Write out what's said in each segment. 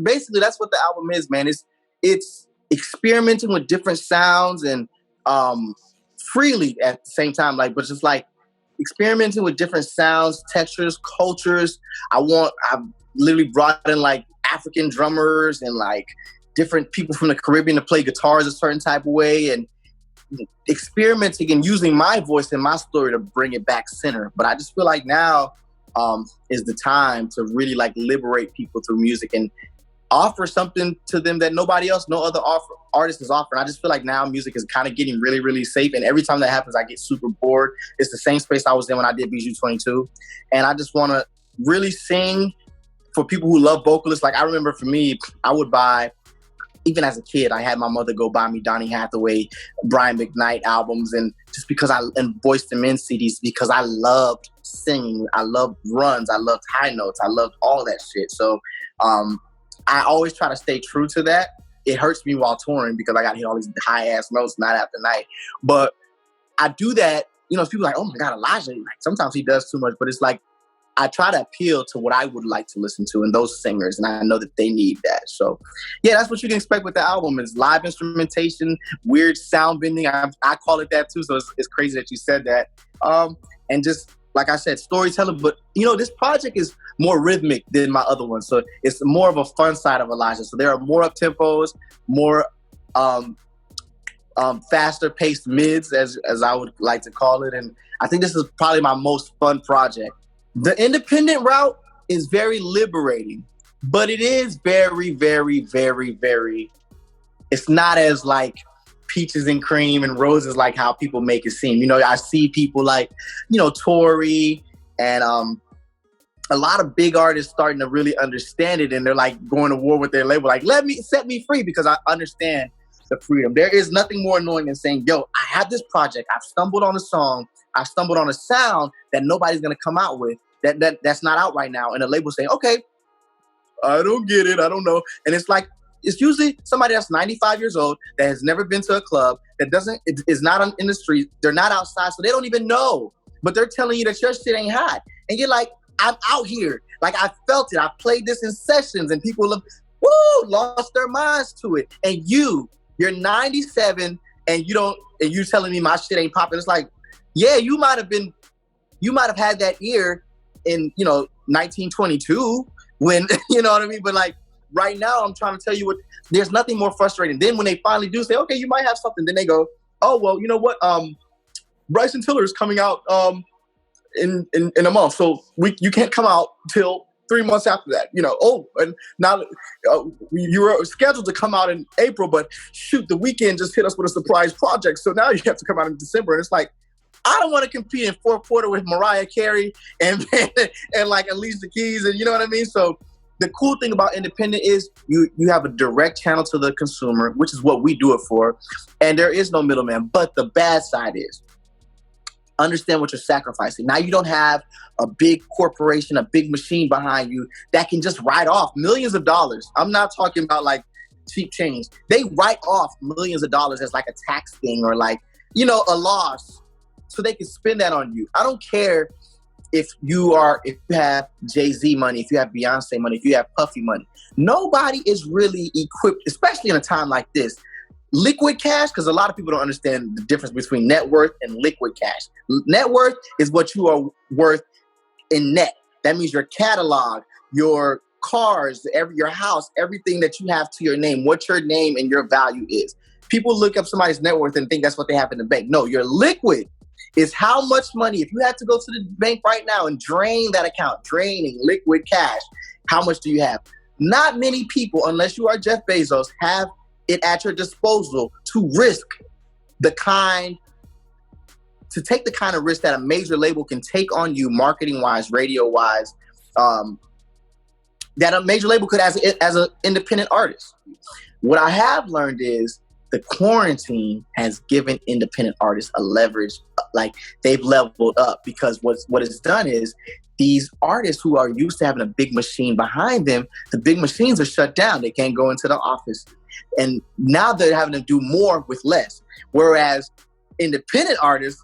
basically that's what the album is, man. It's experimenting with different sounds and freely at the same time, like, but just like experimenting with different sounds, textures, cultures. I've literally brought in like African drummers and like different people from the Caribbean to play guitars a certain type of way, and experimenting and using my voice and my story to bring it back center. But I just feel like now is the time to really like liberate people through music and offer something to them that nobody else, no other artist is offering. I just feel like now music is kind of getting really, really safe. And every time that happens, I get super bored. It's the same space I was in when I did BG22. And I just want to really sing for people who love vocalists. Like I remember for me, I would buy, even as a kid, I had my mother go buy me Donny Hathaway, Brian McKnight albums. And just because and Boyz II Men CDs, because I loved singing. I loved runs. I loved high notes. I loved all that shit. So, I always try to stay true to that. It hurts me while touring because I got to hit all these high-ass notes night after night. But I do that, you know, people are like, oh my God, Elijah, like, sometimes he does too much. But it's like, I try to appeal to what I would like to listen to and those singers, and I know that they need that. So, yeah, that's what you can expect with the album is live instrumentation, weird sound bending. I call it that too, so it's crazy that you said that. And just, like I said, storytelling. But, you know, this project is more rhythmic than my other one. So it's more of a fun side of Elijah. So there are more up-tempos, more faster-paced mids, as I would like to call it. And I think this is probably my most fun project. The independent route is very liberating, but it is very, very, very, very, it's not as like peaches and cream and roses like how people make it seem. You know, I see people like, you know, Tory and a lot of big artists starting to really understand it, and they're like going to war with their label, like, set me free because I understand the freedom. There is nothing more annoying than saying, yo, I have this project, I've stumbled on a song, I've stumbled on a sound that nobody's gonna come out with, that's not out right now. And the label saying, okay, I don't get it, I don't know. And it's like, it's usually somebody that's 95 years old that has never been to a club, that is not in the street, they're not outside, so they don't even know. But they're telling you that your shit ain't hot. And you're like, I'm out here. Like, I felt it. I played this in sessions and people have, lost their minds to it. And you're 97 and you telling me my shit ain't popping. It's like, yeah, you might have had that ear in, 1922 when, you know what I mean? But like, right now, I'm trying to tell you there's nothing more frustrating. Then when they finally do say, okay, you might have something, then they go, oh, well, you know what? Bryson Tiller is coming out in a month. So you can't come out till 3 months after that, and now you were scheduled to come out in April, but shoot, the weekend just hit us with a surprise project. So now you have to come out in December. And it's like, I don't want to compete in fourth quarter with Mariah Carey and like Alicia Keys, and you know what I mean? So the cool thing about independent is you have a direct channel to the consumer, which is what we do it for. And there is no middleman. But the bad side is, understand what you're sacrificing. Now you don't have a big corporation, a big machine behind you that can just write off millions of dollars. I'm not talking about like cheap change. They write off millions of dollars as like a tax thing or like, a loss, so they can spend that on you. I don't care if you have Jay-Z money, if you have Beyonce money, if you have Puffy money. Nobody is really equipped, especially in a time like this. Liquid cash, because a lot of people don't understand the difference between net worth and liquid cash. Net worth is what you are worth in net. That means your catalog, your cars, your house, everything that you have to your name, what your name and your value is. People look up somebody's net worth and think that's what they have in the bank. No, your liquid is how much money, if you had to go to the bank right now and drain that account, draining liquid cash, how much do you have? Not many people, unless you are Jeff Bezos, have it at your disposal to take the kind of risk that a major label can take on you, marketing-wise, radio-wise, that a major label could as an independent artist. What I have learned is the quarantine has given independent artists a leverage, like they've leveled up, because what it's done is these artists who are used to having a big machine behind them, the big machines are shut down. They can't go into the office. And now they're having to do more with less. Whereas independent artists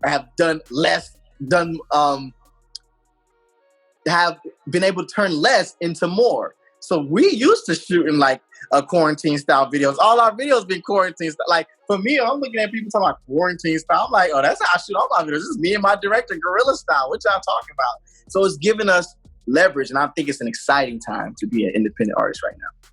have have been able to turn less into more. So we used to shooting like a quarantine style videos. All our videos been quarantine style. Like for me, I'm looking at people talking about quarantine style. I'm like, oh, that's how I shoot all my videos. This is me and my director, guerrilla style. What y'all talking about? So it's giving us leverage, and I think it's an exciting time to be an independent artist right now.